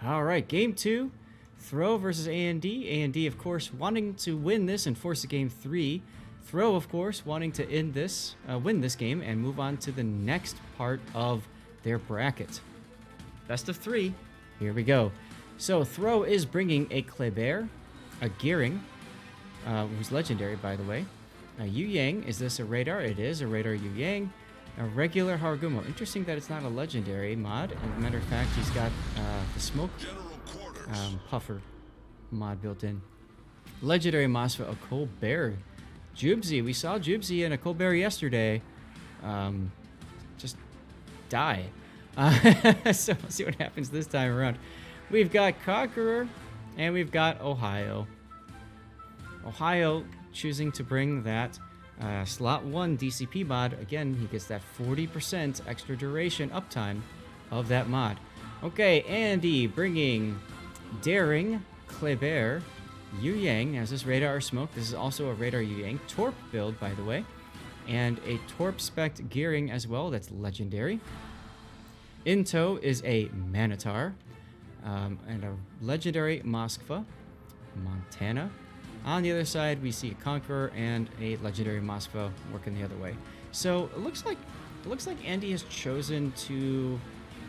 All right, game 2. Throw versus A&D. A&D, of course, wanting to win this and force a game 3. Throw, of course, wanting to end this, win this game and move on to the next part of their bracket. Best of 3. Here we go. So Throw is bringing a Kleber, a Gearing, who's legendary, by the way. Yu Yang, is this a radar? It is a radar Yu Yang. A regular Harugumo. Interesting that it's not a legendary mod. As a matter of fact, he's got the smoke puffer mod built in. Legendary Mosfa, a Colbert. Jubsy, we saw Jubsy and a Colbert yesterday. Just die. So we'll see what happens this time around. We've got Conqueror and we've got Ohio. Ohio choosing to bring that slot 1 DCP mod. Again, he gets that 40% extra duration uptime of that mod. Okay, Andy bringing Daring, Kleber, Yu Yang as this radar or smoke. This is also a radar Yu Yang. Torp build, by the way. And a Torp spec Gearing as well. That's legendary. In tow is a Manitar. And a legendary Moskva. Montana. On the other side, we see a Conqueror and a legendary Moskva working the other way. So it looks like Andy has chosen to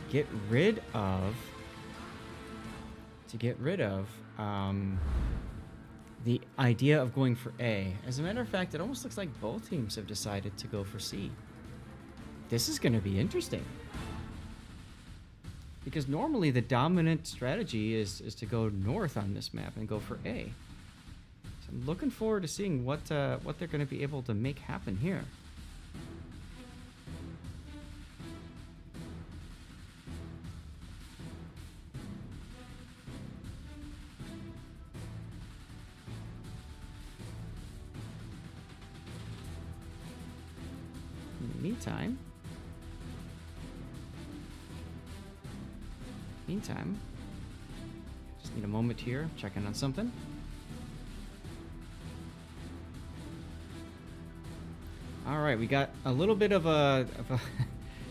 get rid of the idea of going for A. As a matter of fact, it almost looks like both teams have decided to go for C. This is going to be interesting. Because normally the dominant strategy is to go north on this map and go for A. So I'm looking forward to seeing what they're going to be able to make happen here. In the meantime, just need a moment here, checking on something. All right, we got a little bit of a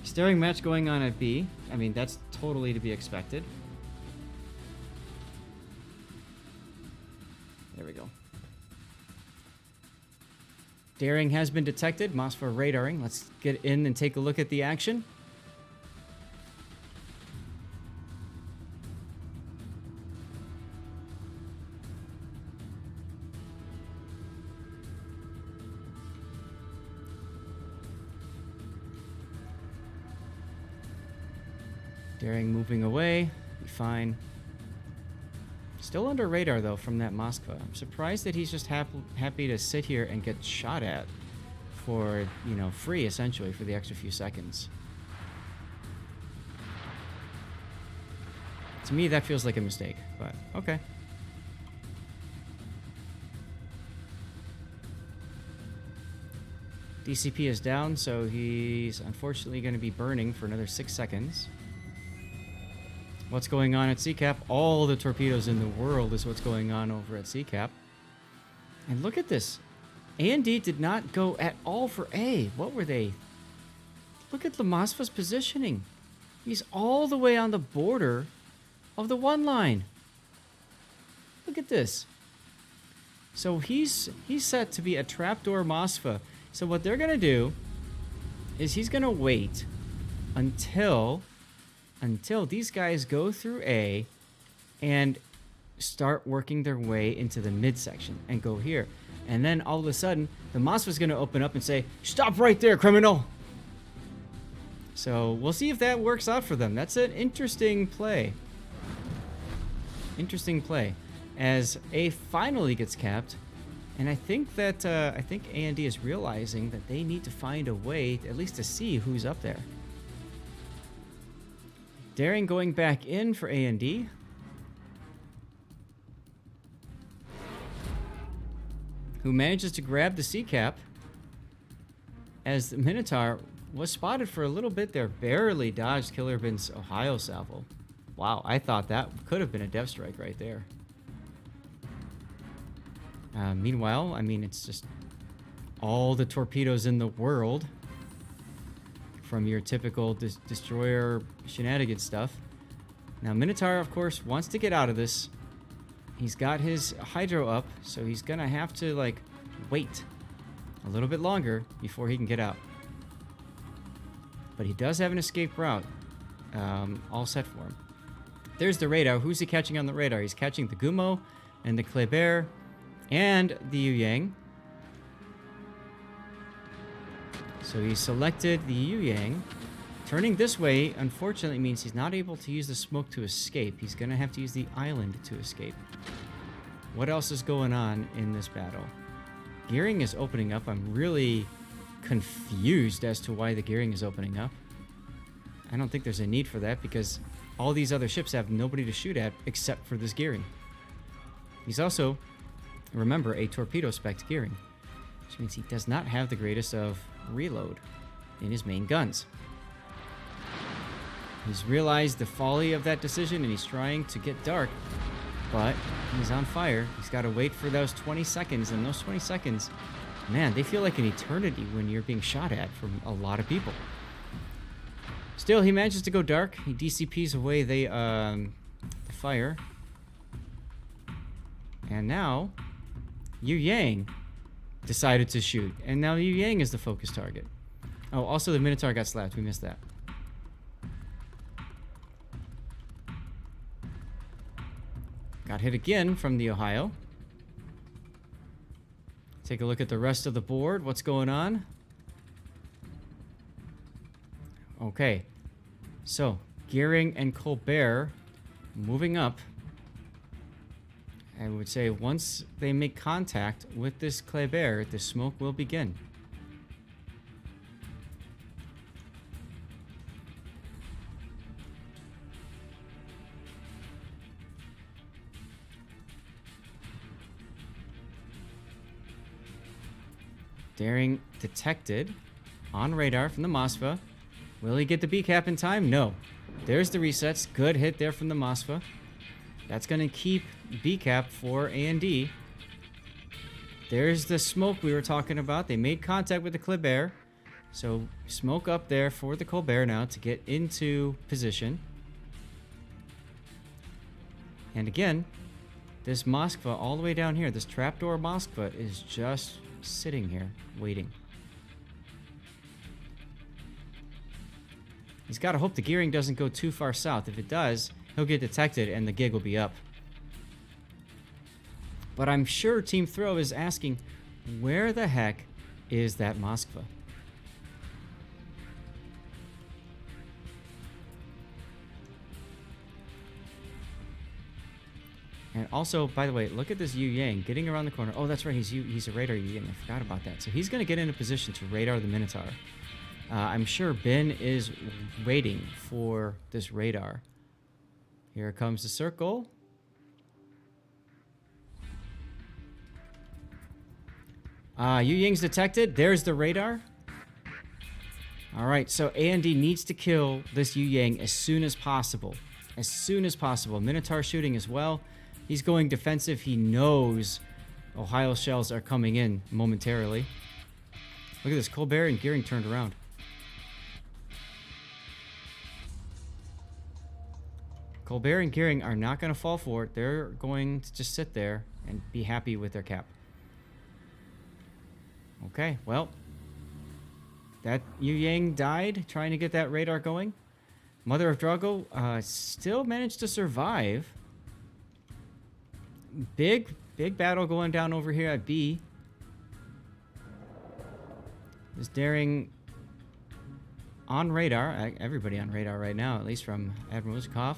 staring match going on at B. I mean, that's totally to be expected. There we go. Daring has been detected. Mosfa radaring. Let's get in and take a look at the action. Daring moving away. Be fine. Still under radar, though, from that Moskva. I'm surprised that he's just happy to sit here and get shot at for, you know, free, essentially, for the extra few seconds. To me, that feels like a mistake, but okay. DCP is down, so he's unfortunately going to be burning for another 6 seconds. What's going on at CCAP? All the torpedoes in the world is what's going on over at CCAP. And look at this. A&D did not go at all for A. What were they? Look at Lamasva's positioning. He's all the way on the border of the 1 line. Look at this. So he's set to be a trapdoor Mosfa. So what they're going to do is he's going to wait until these guys go through A and start working their way into the midsection and go here. And then all of a sudden, the Mosfa's going to open up and say, "Stop right there, criminal!" So we'll see if that works out for them. That's an interesting play. Interesting play. As A finally gets capped, and I think that A&D is realizing that they need to find a way at least to see who's up there. Daring going back in for A&D. Who manages to grab the C-cap as the Minotaur was spotted for a little bit there. Barely dodged Killer Bin's Ohio salvo. Wow, I thought that could have been a dev strike right there. Meanwhile, I mean, it's just all the torpedoes in the world from your typical destroyer shenanigans stuff. Now, Minotaur, of course, wants to get out of this. He's got his Hydro up, so he's going to have to, like, wait a little bit longer before he can get out. But he does have an escape route all set for him. There's the radar. Who's he catching on the radar? He's catching the Gumo and the Kleber and the Yu Yang. So he selected the Yu Yang. Turning this way, unfortunately, means he's not able to use the smoke to escape. He's going to have to use the island to escape. What else is going on in this battle? Gearing is opening up. I'm really confused as to why the gearing is opening up. I don't think there's a need for that because all these other ships have nobody to shoot at except for this gearing. He's also, remember, a torpedo spec gearing, which means he does not have the greatest of reload in his main guns. He's realized the folly of that decision and he's trying to get dark, but he's on fire. He's got to wait for those 20 seconds, and those 20 seconds, man, they feel like an eternity when you're being shot at from a lot of people. Still, he manages to go dark. He DCPs away the fire. And now, Yu Yang decided to shoot. And now Yu Yang is the focus target. Oh, also the Minotaur got slapped. We missed that. Got hit again from the Ohio. Take a look at the rest of the board. What's going on? Okay. So, Gearing and Colbert moving up. I would say once they make contact with this Kleber, the smoke will begin. Daring detected on radar from the Moskva. Will he get the B cap in time? No. There's the resets. Good hit there from the Moskva. That's going to keep B cap for A&D. There's the smoke we were talking about. They made contact with the Kleber. So smoke up there for the Colbert now to get into position. And again, this Moskva all the way down here, this trapdoor Moskva is just sitting here waiting. He's got to hope the gearing doesn't go too far south. If it does, he'll get detected and the gig will be up. But I'm sure Team Throw is asking, where the heck is that Moskva? And also, by the way, look at this Yu Yang getting around the corner. Oh, that's right. He's a radar Yu Yang. I forgot about that. So he's going to get into position to radar the Minotaur. I'm sure Ben is waiting for this radar. Here comes the circle. Yu Yang's detected. There's the radar. All right, so A&D needs to kill this Yu Yang as soon as possible. As soon as possible. Minotaur shooting as well. He's going defensive. He knows Ohio shells are coming in momentarily. Look at this. Colbert and Gearing turned around. Colbert and Gearing are not going to fall for it. They're going to just sit there and be happy with their cap. Okay, well, that Yu Yang died trying to get that radar going. Mother of Drago still managed to survive. Big battle going down over here at B. This Daring on radar. Everybody on radar right now, at least from Admiral Uzakov.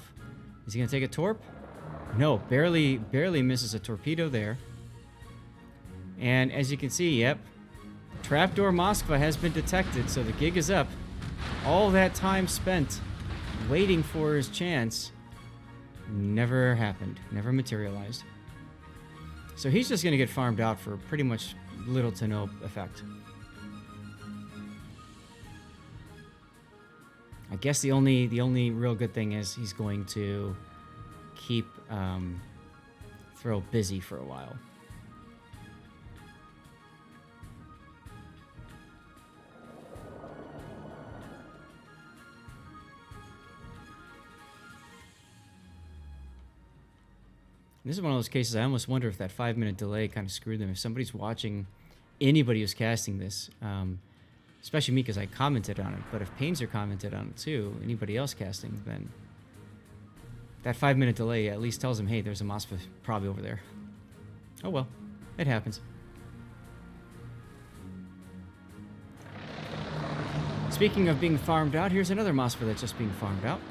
Is he going to take a torp? No, barely misses a torpedo there. And as you can see, yep, Trapdoor Moskva has been detected, so the gig is up. All that time spent waiting for his chance never happened, never materialized. So he's just going to get farmed out for pretty much little to no effect. I guess the only real good thing is he's going to keep Throw busy for a while. This is one of those cases I almost wonder if that 5-minute delay kind of screwed them. If somebody's watching, anybody who's casting this, especially me because I commented on it, but if Painter commented on it too, anybody else casting, then that 5-minute delay at least tells them, hey, there's a Mosfa probably over there. Oh well, it happens. Speaking of being farmed out, here's another Mosfa that's just being farmed out.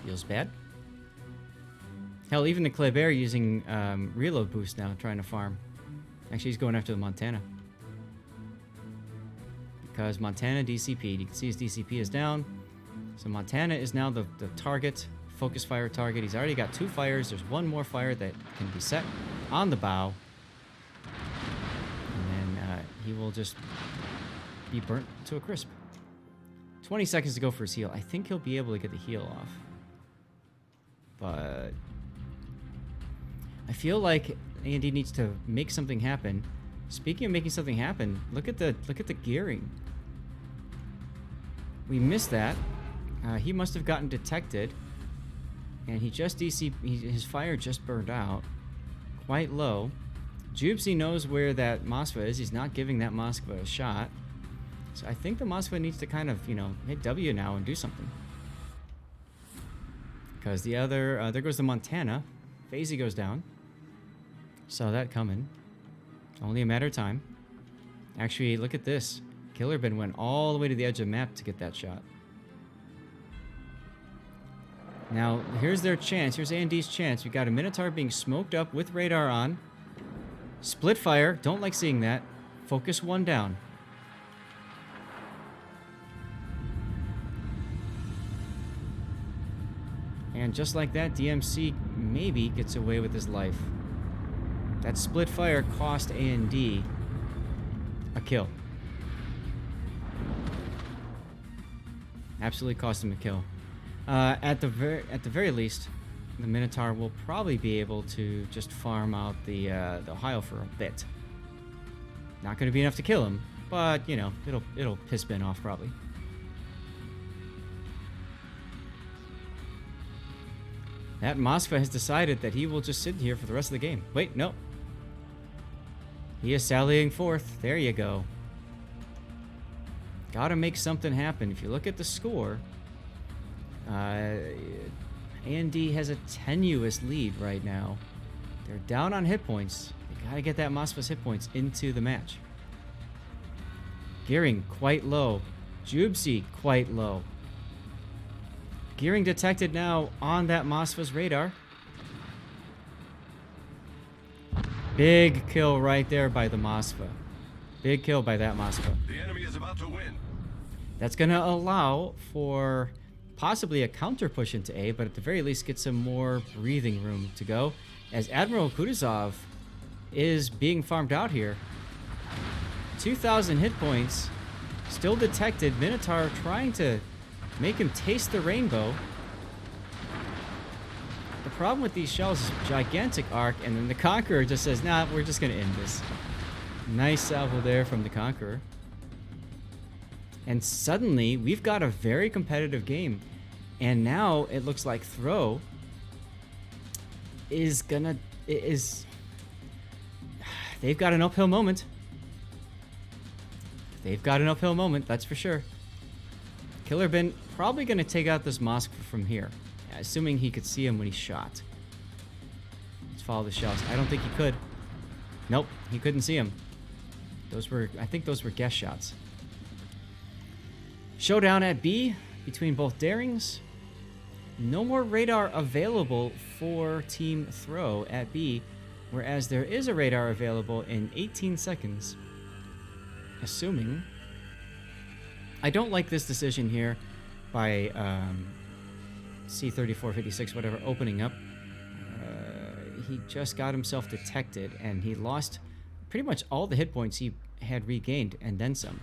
Feels bad. Hell, even the Kleber using reload boost now, trying to farm. Actually, he's going after the Montana. Because Montana DCP'd. You can see his DCP is down. So Montana is now the target, focus fire target. He's already got 2 fires. There's 1 more fire that can be set on the bow. And then he will just be burnt to a crisp. 20 seconds to go for his heal. I think he'll be able to get the heal off. But I feel like Andy needs to make something happen. Speaking of making something happen, look at the gearing. We missed that. He must have gotten detected, and he just his fire just burned out, quite low. Jubesy knows where that Mosfa is. He's not giving that Mosfa a shot. So I think the Mosfa needs to kind of, hit W now and do something. Because the other, there goes the Montana. Phasey goes down. Saw that coming. Only a matter of time. Actually, look at this. Killerbin went all the way to the edge of the map to get that shot. Now, here's their chance. Here's A&D's chance. We've got a Minotaur being smoked up with radar on. Split fire. Don't like seeing that. Focus 1 down. And just like that, DMC maybe gets away with his life. That split fire cost A&D a kill. Absolutely cost him a kill. At the very least, the Minotaur will probably be able to just farm out the Ohio for a bit. Not going to be enough to kill him, but it'll piss Ben off probably. That Mosfa has decided that he will just sit here for the rest of the game. Wait, no. He is sallying forth. There you go. Gotta make something happen. If you look at the score, A&D has a tenuous lead right now. They're down on hit points. They gotta get that Mosfa's hit points into the match. Gearing quite low. Jubesy quite low. Gearing detected now on that Mosfa's radar. Big kill right there by the Mosfa. Big kill by that Mosfa. The enemy is about to win. That's going to allow for possibly a counter push into A, but at the very least get some more breathing room to go. As Admiral Kutuzov is being farmed out here. 2,000 hit points. Still detected. Minotaur trying to make him taste the rainbow. The problem with these shells is gigantic arc, and then the Conqueror just says, nah, we're just going to end this. Nice salvo there from the Conqueror. And suddenly, we've got a very competitive game. And now, it looks like Throw is gonna... They've got an uphill moment. They've got an uphill moment, that's for sure. Killerbin probably going to take out this Mosk from here, assuming he could see him when he shot. Let's follow the shells. I don't think he could. Nope, he couldn't see him. I think those were guess shots. Showdown at B between both Darings. No more radar available for Team Throw at B, whereas there is a radar available in 18 seconds. Assuming... I don't like this decision here by C3456, whatever, opening up. He just got himself detected, and he lost pretty much all the hit points he had regained, and then some.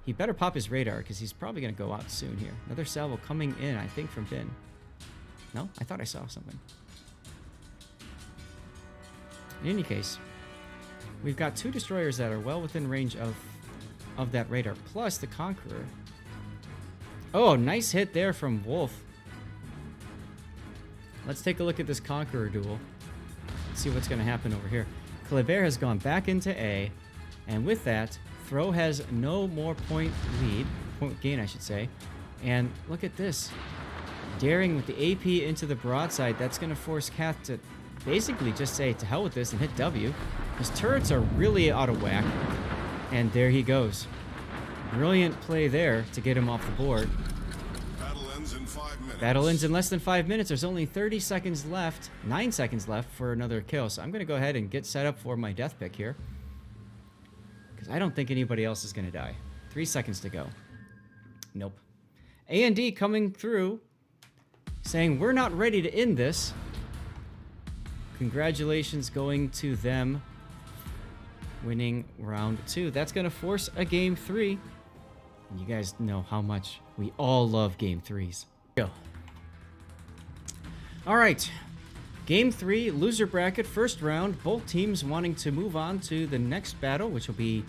He better pop his radar, because he's probably going to go out soon here. Another salvo coming in, I think, from Bin. No? I thought I saw something. In any case, we've got 2 destroyers that are well within range of that radar, plus the Conqueror. Oh, nice hit there from Wolf. Let's take a look at this Conqueror duel. Let's see what's going to happen over here. Kleber has gone back into A, and with that, Throw has no more point gain, I should say. And look at this. Daring with the AP into the broadside, that's going to force Kath to basically just say to hell with this and hit W. His turrets are really out of whack. And there he goes. Brilliant play there to get him off the board. Battle ends in 5 minutes. Battle ends in less than 5 minutes. There's only 30 seconds left, 9 seconds left for another kill. So I'm going to go ahead and get set up for my death pick here. Because I don't think anybody else is going to die. 3 seconds to go. Nope. A&D coming through, saying we're not ready to end this. Congratulations going to them, winning round 2. That's going to force a game 3. You guys know how much we all love game 3s. Go. All right. Game 3, loser bracket, first round. Both teams wanting to move on to the next battle, which will be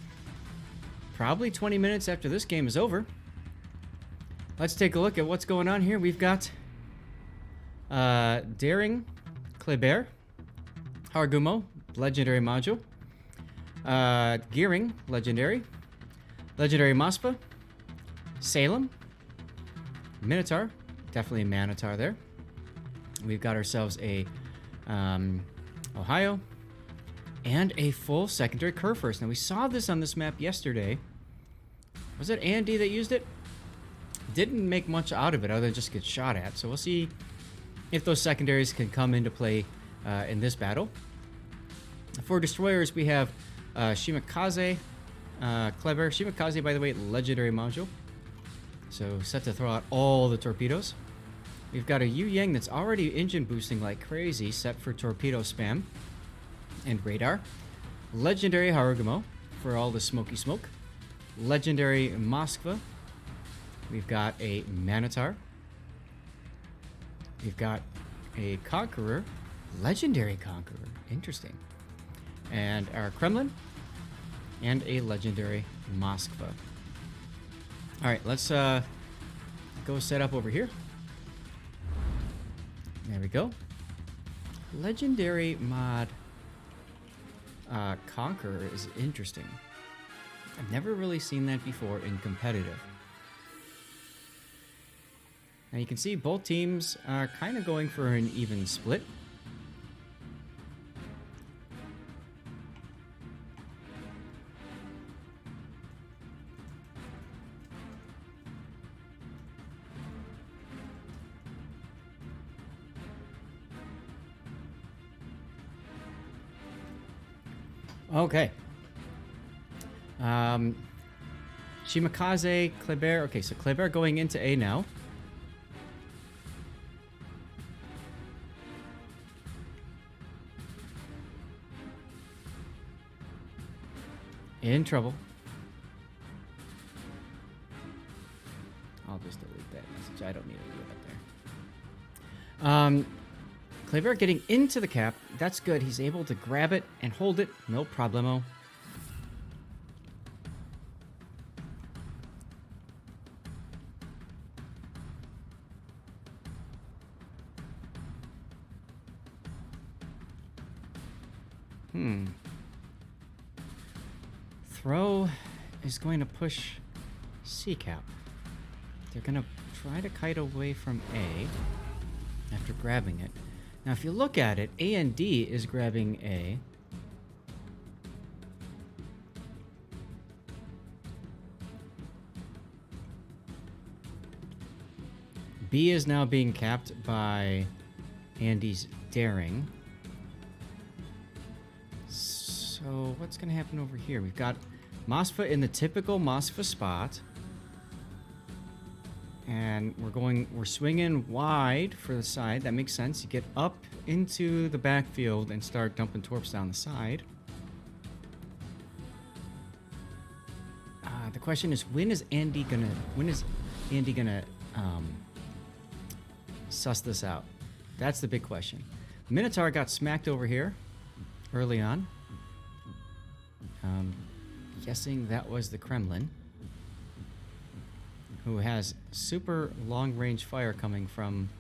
probably 20 minutes after this game is over. Let's take a look at what's going on here. We've got Daring, Kleber, Hargumo, legendary module. Gearing, legendary. Legendary Mospa. Salem. Minotaur. Definitely a Manotaur there. We've got ourselves a Ohio. And a full secondary curve first. Now, we saw this on this map yesterday. Was it Andy that used it? Didn't make much out of it other than just get shot at. So we'll see if those secondaries can come into play in this battle. For destroyers, we have Shimakaze, Kleber. Shimakaze, by the way, legendary module. So set to throw out all the torpedoes. We've got a Yu Yang that's already engine boosting like crazy, set for torpedo spam and radar. Legendary Harugumo for all the smoky smoke. Legendary Moskva. We've got a Manotaur. We've got a Conqueror. Legendary Conqueror. Interesting. And our Kremlin. And a legendary Moskva. Alright, let's go set up over here. There we go. Legendary mod Conqueror is interesting. I've never really seen that before in competitive. Now you can see both teams are kind of going for an even split. Okay. Shimakaze, Kleber. Okay, so Kleber going into A now. In trouble. I'll just delete that message. I don't need to leave it up there. Kleber getting into the cap. That's good. He's able to grab it and hold it. No problemo. Throw is going to push C cap. They're going to try to kite away from A after grabbing it. Now, if you look at it, A and D is grabbing A. B is now being capped by Andy's Daring. So what's going to happen over here? We've got Mosfa in the typical Mosfa spot. And we're swinging wide for the side. That makes sense. You get up into the backfield and start dumping torps down the side. The question is, when is Andy gonna suss this out? That's the big question. Minotaur got smacked over here early on. Guessing that was the Kremlin, who has super long-range fire coming from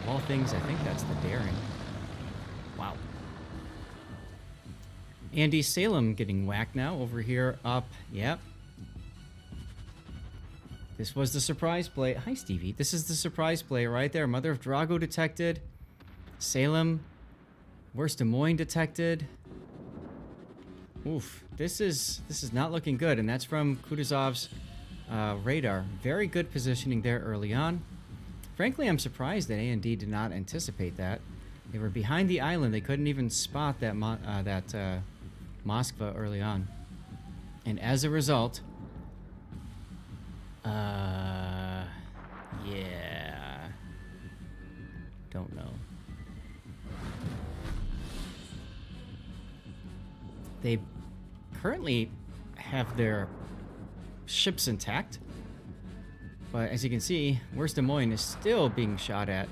Of all things, I think that's the daring. Wow. Andy Salem getting whacked now. Over here, up. Yep. This was the surprise play. Hi, Stevie. This is the surprise play right there. Mother of Drago detected. Salem. Worst Des Moines detected. Oof. This is not looking good, and that's from Kutuzov's radar. Very good positioning there early on. Frankly, I'm surprised that A&D did not anticipate that. They were behind the island. They couldn't even spot that Moskva early on. And as a result, yeah, don't know. They currently have their ships intact, but as you can see, Worst Des Moines is still being shot at.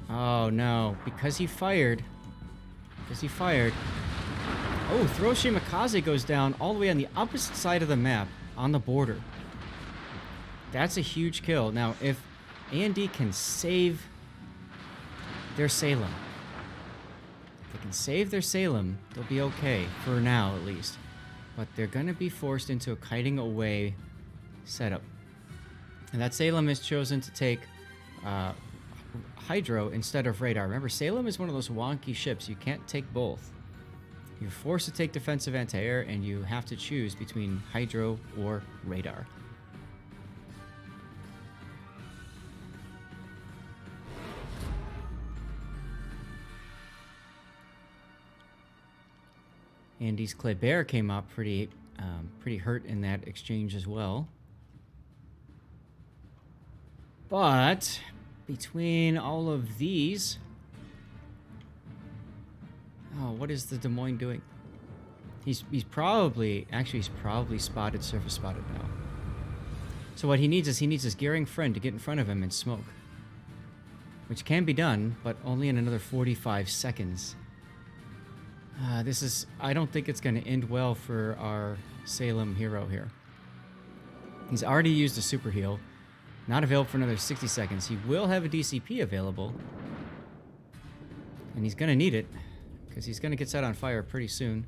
Oh no, because he fired. Oh, Throw Shimakaze goes down all the way on the opposite side of the map, on the border. That's a huge kill. Now, if A&D can save their Salem, they'll be okay, for now at least. But they're going to be forced into a kiting away setup. And that Salem is chosen to take Hydro instead of Radar. Remember, Salem is one of those wonky ships. You can't take both. You're forced to take defensive anti-air, and you have to choose between Hydro or Radar. Andy's Kleber came up pretty hurt in that exchange as well. But between all of these, oh, what is the Des Moines doing? He's probably spotted, surface spotted now. So what he needs is his gearing friend to get in front of him and smoke, which can be done, but only in another 45 seconds. I don't think it's going to end well for our Salem hero here. He's already used a super heal. Not available for another 60 seconds. He will have a DCP available. And he's going to need it, because he's going to get set on fire pretty soon.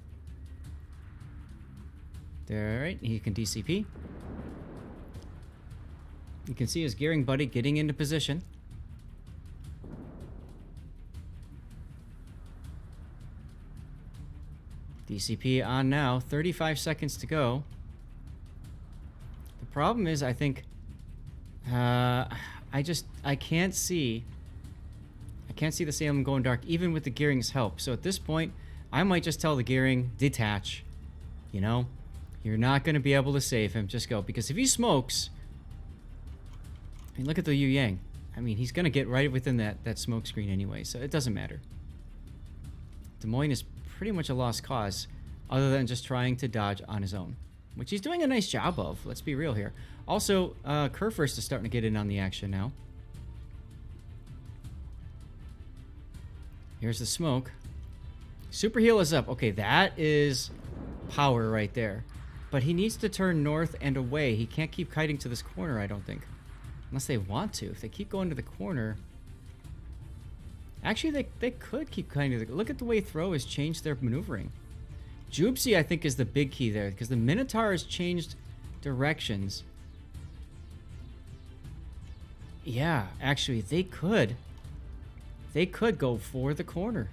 There, all right, he can DCP. You can see his gearing buddy getting into position. DCP on now, 35 seconds to go. The problem is, I think, I can't see the Salem going dark, even with the gearing's help. So at this point, I might just tell the gearing, detach. You know, you're not going to be able to save him. Just go, because if he smokes, I mean, look at the Yu Yang. I mean, he's going to get right within that smoke screen anyway, so it doesn't matter. Des Moines is pretty much a lost cause, other than just trying to dodge on his own, which he's doing a nice job of. Let's be real here. Also, Kurfürst is starting to get in on the action now. Here's the smoke. Super heal is up. Okay, that is power right there. But he needs to turn north and away. He can't keep kiting to this corner, I don't think. Unless they want to. If they keep going to the corner... Actually, they could keep kiting. Look at the way Throw has changed their maneuvering. Jubsy, I think, is the big key there, because the Minotaur has changed directions. Yeah, actually, they could go for the corner.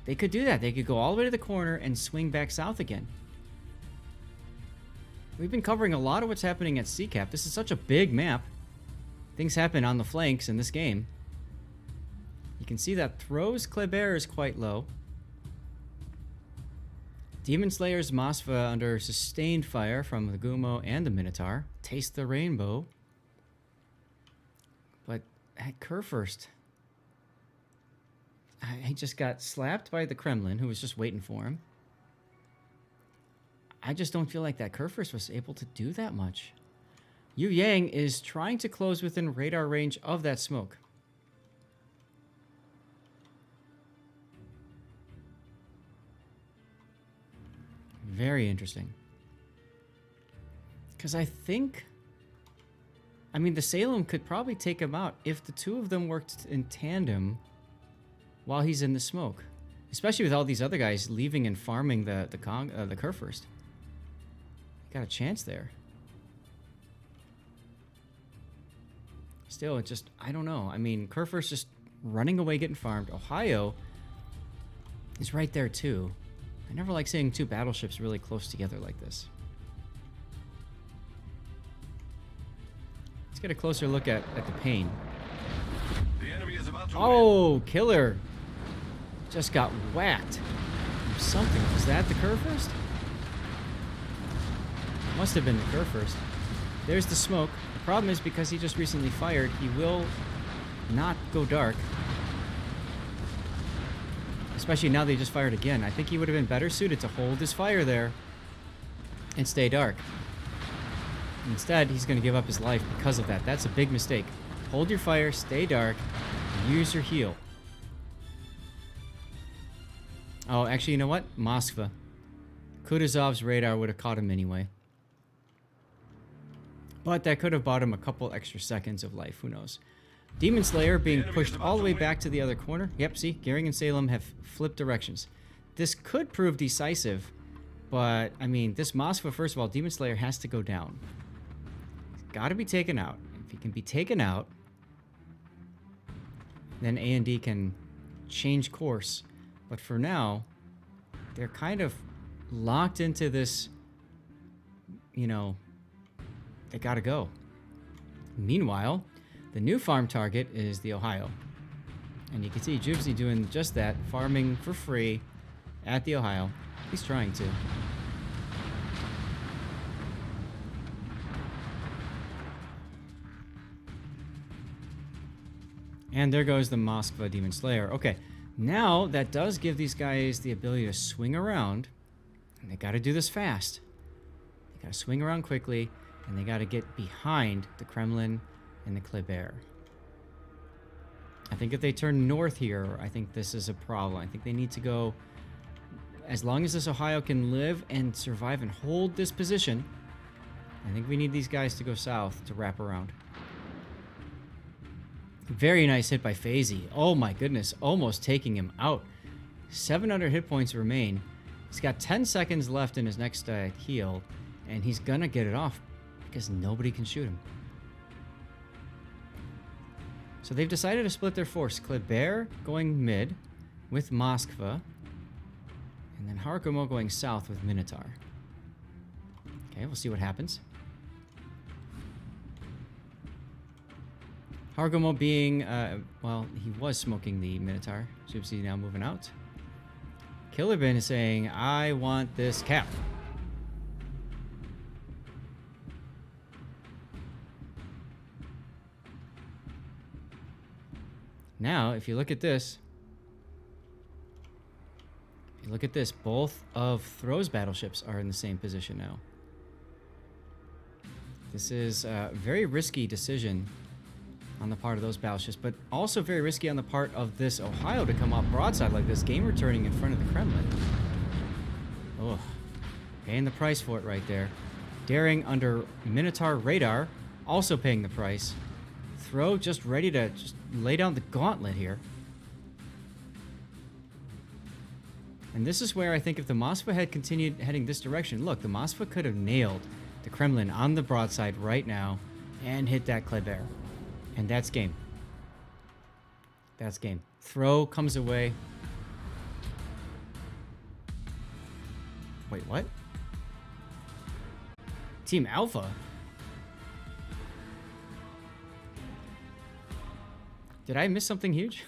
They could do that. They could go all the way to the corner and swing back south again. We've been covering a lot of what's happening at CCAP. This is such a big map. Things happen on the flanks in this game. You can see that Throw's Kleber is quite low. Demon Slayer's Moskva under sustained fire from the Gumo and the Minotaur. Taste the rainbow. But at Kurfürst, he just got slapped by the Kremlin, who was just waiting for him. I just don't feel like that Kurfürst was able to do that much. Yu Yang is trying to close within radar range of that smoke. Very interesting. Because I think I mean, the Salem could probably take him out if the two of them worked in tandem while he's in the smoke. Especially with all these other guys leaving and farming the Kurfürst. Got a chance there. Still, it just, I don't know. I mean, Kurfürst just running away, getting farmed. Ohio is right there too. I never like seeing two battleships really close together like this. Let's get a closer look at the pain. The enemy is about to Oh, killer. Just got whacked. Something. Was that the Kurfürst? Must have been the Kurfürst. There's the smoke. The problem is because he just recently fired, he will not go dark. Especially now that he just fired again. I think he would have been better suited to hold his fire there and stay dark. Instead, he's going to give up his life because of that. That's a big mistake. Hold your fire, stay dark, and use your heal. Oh, actually, you know what? Moskva. Kutuzov's radar would have caught him anyway. But that could have bought him a couple extra seconds of life. Who knows? Demon Slayer being pushed all the way back to the other corner. Yep, see? Goering and Salem have flipped directions. This could prove decisive. But, I mean, this Moskva, first of all, Demon Slayer has to go down. He's got to be taken out. If he can be taken out, then A&D can change course. But for now, they're kind of locked into this, you know, they gotta go. Meanwhile, the new farm target is the Ohio. And you can see Jubsy doing just that, farming for free at the Ohio. He's trying to. And there goes the Moskva Demon Slayer. Okay, now that does give these guys the ability to swing around. And they gotta do this fast. They gotta swing around quickly. And they got to get behind the Kremlin and the Kleber. I think if they turn north here, I think this is a problem. I think they need to go... As long as this Ohio can live and survive and hold this position, I think we need these guys to go south to wrap around. Very nice hit by Fazy. Oh my goodness, almost taking him out. 700 hit points remain. He's got 10 seconds left in his next heal, and he's gonna get it off. Because nobody can shoot him. So they've decided to split their force. Kleber going mid with Moskva. And then Harkomo going south with Minotaur. Okay, we'll see what happens. Harkomo being, well, he was smoking the Minotaur. Gypsy now moving out. Killerbin is saying, I want this cap. Now, if you look at this, both of Throw's battleships are in the same position now. This is a very risky decision on the part of those battleships, but also very risky on the part of this Ohio to come off broadside like this, game returning in front of the Kremlin. Oh, paying the price for it right there. Daring under Minotaur radar, also paying the price. Throw just ready to just lay down the gauntlet here. And this is where I think if the Moskva had continued heading this direction, look, the Moskva could have nailed the Kremlin on the broadside right now and hit that Kleber. And that's game. That's game. Throw comes away. Wait, what? Team Alpha? Did I miss something huge?